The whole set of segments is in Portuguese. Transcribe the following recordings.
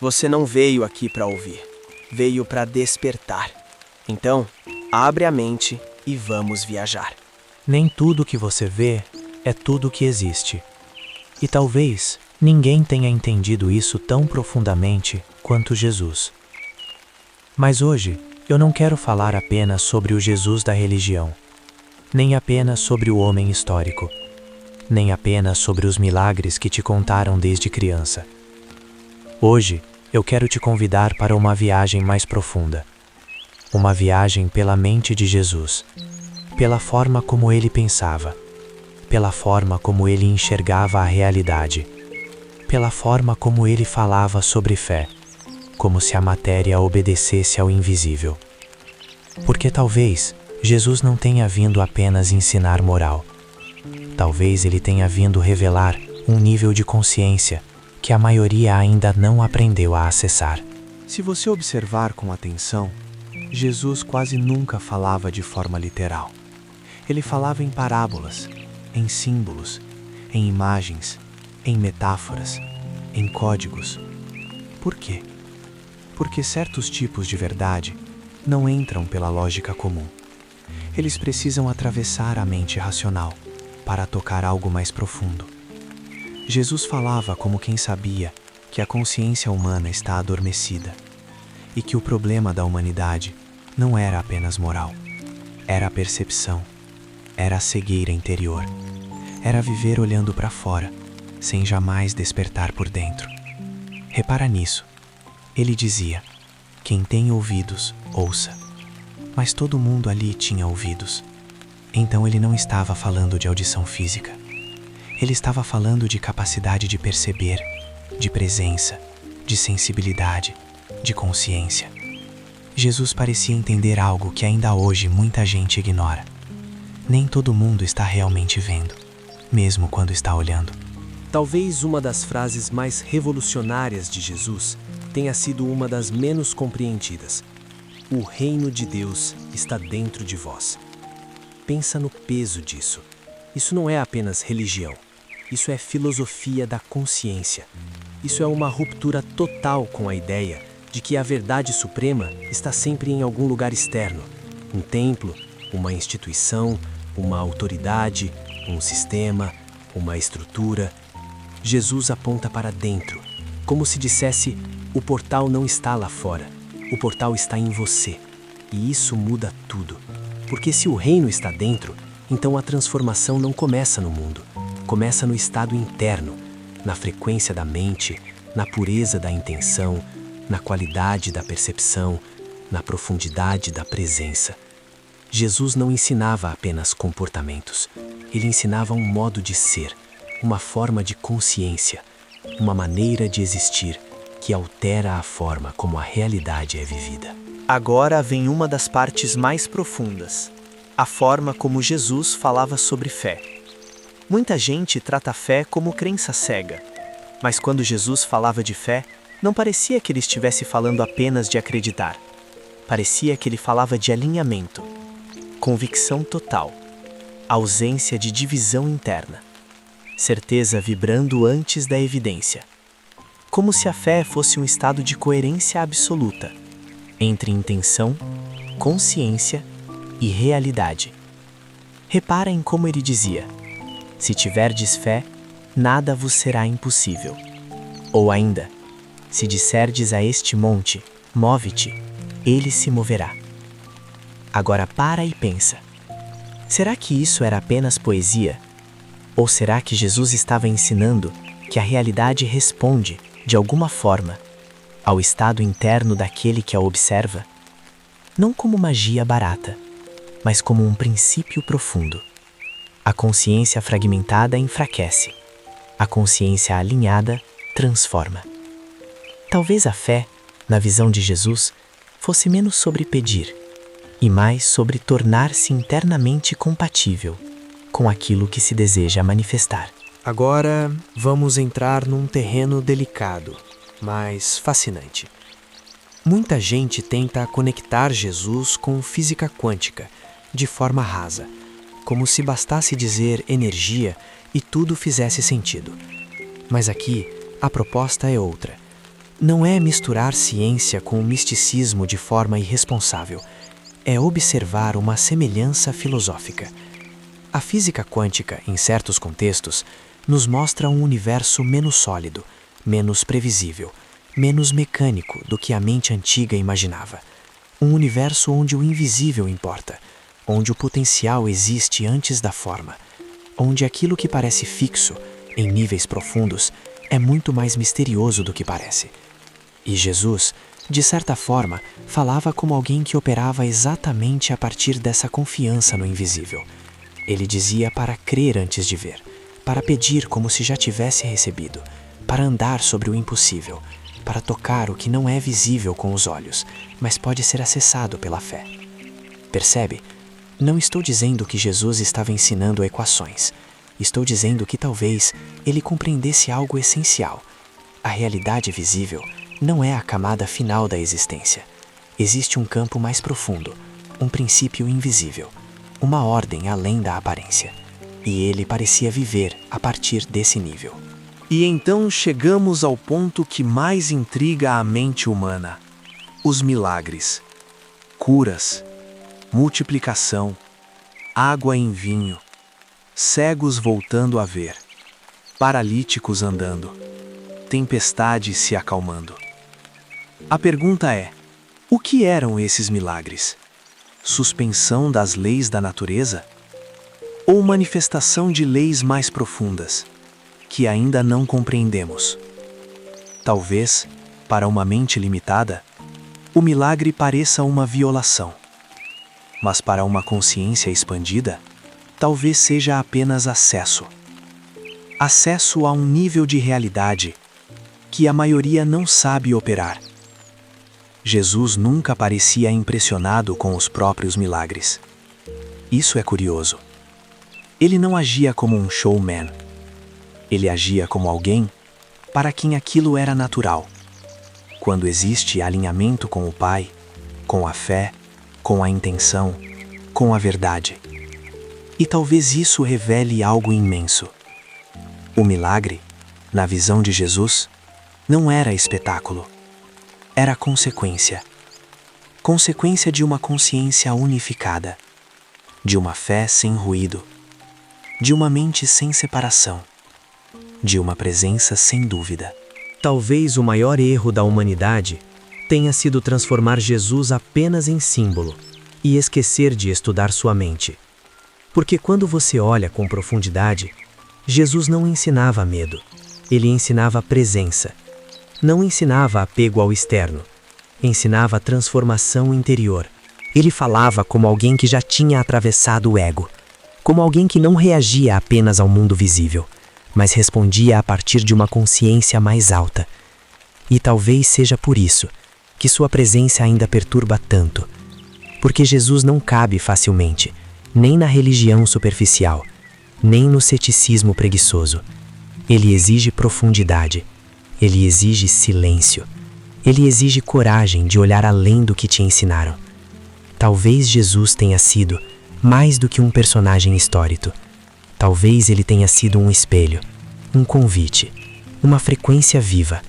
Você não veio aqui para ouvir, veio para despertar. Então, abre a mente e vamos viajar. Nem tudo que você vê é tudo que existe. E talvez ninguém tenha entendido isso tão profundamente quanto Jesus. Mas hoje eu não quero falar apenas sobre o Jesus da religião, nem apenas sobre o homem histórico, nem apenas sobre os milagres que te contaram desde criança. Hoje eu quero te convidar para uma viagem mais profunda. Uma viagem pela mente de Jesus, pela forma como ele pensava, pela forma como ele enxergava a realidade, pela forma como ele falava sobre fé, como se a matéria obedecesse ao invisível. Porque talvez Jesus não tenha vindo apenas ensinar moral. Talvez ele tenha vindo revelar um nível de consciência que a maioria ainda não aprendeu a acessar. Se você observar com atenção, Jesus quase nunca falava de forma literal. Ele falava em parábolas, em símbolos, em imagens, em metáforas, em códigos. Por quê? Porque certos tipos de verdade não entram pela lógica comum. Eles precisam atravessar a mente racional para tocar algo mais profundo. Jesus falava como quem sabia que a consciência humana está adormecida e que o problema da humanidade não era apenas moral, era a percepção, era a cegueira interior, era viver olhando para fora, sem jamais despertar por dentro. Repara nisso. Ele dizia: quem tem ouvidos, ouça. Mas todo mundo ali tinha ouvidos. Então ele não estava falando de audição física. Ele estava falando de capacidade de perceber, de presença, de sensibilidade, de consciência. Jesus parecia entender algo que ainda hoje muita gente ignora. Nem todo mundo está realmente vendo, mesmo quando está olhando. Talvez uma das frases mais revolucionárias de Jesus tenha sido uma das menos compreendidas. O reino de Deus está dentro de vós. Pensa no peso disso. Isso não é apenas religião. Isso é filosofia da consciência. Isso é uma ruptura total com a ideia de que a verdade suprema está sempre em algum lugar externo. Um templo, uma instituição, uma autoridade, um sistema, uma estrutura. Jesus aponta para dentro, como se dissesse: o portal não está lá fora, o portal está em você. E isso muda tudo. Porque se o reino está dentro, então a transformação não começa no mundo, começa no estado interno, na frequência da mente, na pureza da intenção, na qualidade da percepção, na profundidade da presença. Jesus não ensinava apenas comportamentos, ele ensinava um modo de ser, uma forma de consciência, uma maneira de existir que altera a forma como a realidade é vivida. Agora vem uma das partes mais profundas, a forma como Jesus falava sobre fé. Muita gente trata a fé como crença cega, mas quando Jesus falava de fé, não parecia que ele estivesse falando apenas de acreditar. Parecia que ele falava de alinhamento, convicção total, ausência de divisão interna, certeza vibrando antes da evidência. Como se a fé fosse um estado de coerência absoluta entre intenção, consciência e realidade. Repara em como ele dizia: se tiverdes fé, nada vos será impossível. Ou ainda, se disserdes a este monte, move-te, ele se moverá. Agora para e pensa. Será que isso era apenas poesia? Ou será que Jesus estava ensinando que a realidade responde, de alguma forma, ao estado interno daquele que a observa? Não como magia barata, mas como um princípio profundo. A consciência fragmentada enfraquece. A consciência alinhada transforma. Talvez a fé, na visão de Jesus, fosse menos sobre pedir e mais sobre tornar-se internamente compatível com aquilo que se deseja manifestar. Agora vamos entrar num terreno delicado, mas fascinante. Muita gente tenta conectar Jesus com física quântica, de forma rasa, como se bastasse dizer energia e tudo fizesse sentido. Mas aqui a proposta é outra. não é misturar ciência com o misticismo de forma irresponsável, é observar uma semelhança filosófica. A física quântica, em certos contextos, nos mostra um universo menos sólido, menos previsível, menos mecânico do que a mente antiga imaginava. Um universo onde o invisível importa, onde o potencial existe antes da forma, onde aquilo que parece fixo, em níveis profundos, é muito mais misterioso do que parece. E Jesus, de certa forma, falava como alguém que operava exatamente a partir dessa confiança no invisível. Ele dizia para crer antes de ver, para pedir como se já tivesse recebido, para andar sobre o impossível, para tocar o que não é visível com os olhos, mas pode ser acessado pela fé. Percebe? Não estou dizendo que Jesus estava ensinando equações. Estou dizendo que talvez ele compreendesse algo essencial. A realidade visível não é a camada final da existência. Existe um campo mais profundo, um princípio invisível, uma ordem além da aparência. E ele parecia viver a partir desse nível. E então chegamos ao ponto que mais intriga a mente humana: os milagres, curas, multiplicação, água em vinho, cegos voltando a ver, paralíticos andando, tempestade se acalmando. A pergunta é: o que eram esses milagres? Suspensão das leis da natureza? Ou manifestação de leis mais profundas, que ainda não compreendemos? Talvez, para uma mente limitada, o milagre pareça uma violação. Mas para uma consciência expandida, talvez seja apenas acesso. Acesso a um nível de realidade que a maioria não sabe operar. Jesus nunca parecia impressionado com os próprios milagres. Isso é curioso. Ele não agia como um showman. Ele agia como alguém para quem aquilo era natural. Quando existe alinhamento com o Pai, com a fé, com a intenção, com a verdade. E talvez isso revele algo imenso. O milagre, na visão de Jesus, não era espetáculo. Era consequência. Consequência de uma consciência unificada, de uma fé sem ruído, de uma mente sem separação, de uma presença sem dúvida. Talvez o maior erro da humanidade tenha sido transformar Jesus apenas em símbolo e esquecer de estudar sua mente. Porque quando você olha com profundidade, Jesus não ensinava medo, ele ensinava presença. Não ensinava apego ao externo, ensinava transformação interior. Ele falava como alguém que já tinha atravessado o ego, como alguém que não reagia apenas ao mundo visível, mas respondia a partir de uma consciência mais alta. E talvez seja por isso que sua presença ainda perturba tanto, porque Jesus não cabe facilmente, nem na religião superficial, nem no ceticismo preguiçoso. Ele exige profundidade, ele exige silêncio, ele exige coragem de olhar além do que te ensinaram. Talvez Jesus tenha sido mais do que um personagem histórico. Talvez ele tenha sido um espelho, um convite, uma frequência viva,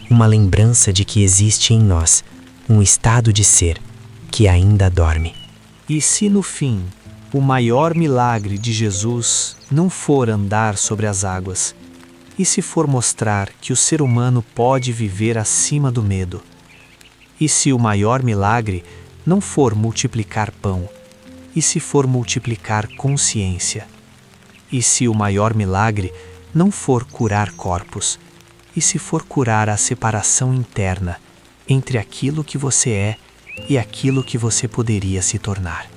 uma lembrança de que existe em nós um estado de ser que ainda dorme. E se no fim, o maior milagre de Jesus não for andar sobre as águas, e se for mostrar que o ser humano pode viver acima do medo? E se o maior milagre não for multiplicar pão, e se for multiplicar consciência? E se o maior milagre não for curar corpos, e se for curar a separação interna entre aquilo que você é e aquilo que você poderia se tornar?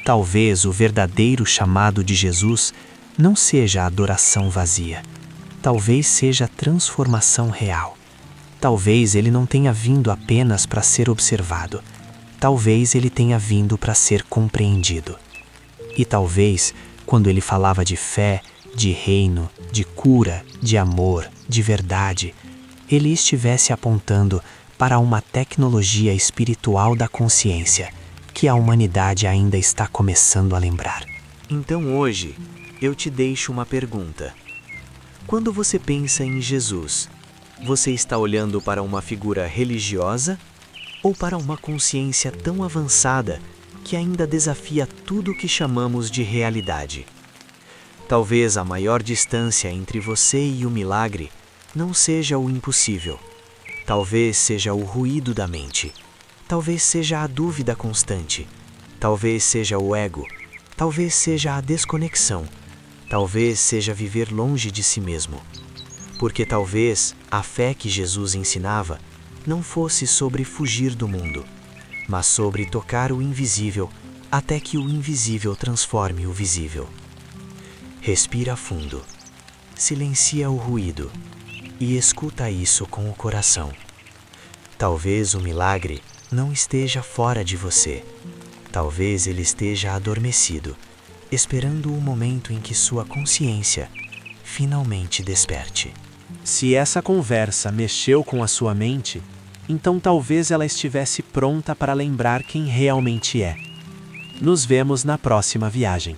Talvez o verdadeiro chamado de Jesus não seja a adoração vazia. Talvez seja a transformação real. Talvez ele não tenha vindo apenas para ser observado. Talvez ele tenha vindo para ser compreendido. E talvez, quando ele falava de fé, de reino, de cura, de amor, de verdade, ele estivesse apontando para uma tecnologia espiritual da consciência que a humanidade ainda está começando a lembrar. Então hoje, eu te deixo uma pergunta. Quando você pensa em Jesus, Você está olhando para uma figura religiosa ou para uma consciência tão avançada que ainda desafia tudo o que chamamos de realidade? Talvez a maior distância entre você e o milagre não seja o impossível. Talvez seja o ruído da mente. Talvez seja a dúvida constante. Talvez seja o ego. Talvez seja a desconexão. Talvez seja viver longe de si mesmo. Porque talvez a fé que Jesus ensinava não fosse sobre fugir do mundo, mas sobre tocar o invisível até que o invisível transforme o visível. Respira fundo, silencia o ruído e escuta isso com o coração. Talvez o milagre não esteja fora de você. Talvez ele esteja adormecido, esperando o momento em que sua consciência finalmente desperte. Se essa conversa mexeu com a sua mente, então talvez ela estivesse pronta para lembrar quem realmente é. Nos vemos na próxima viagem.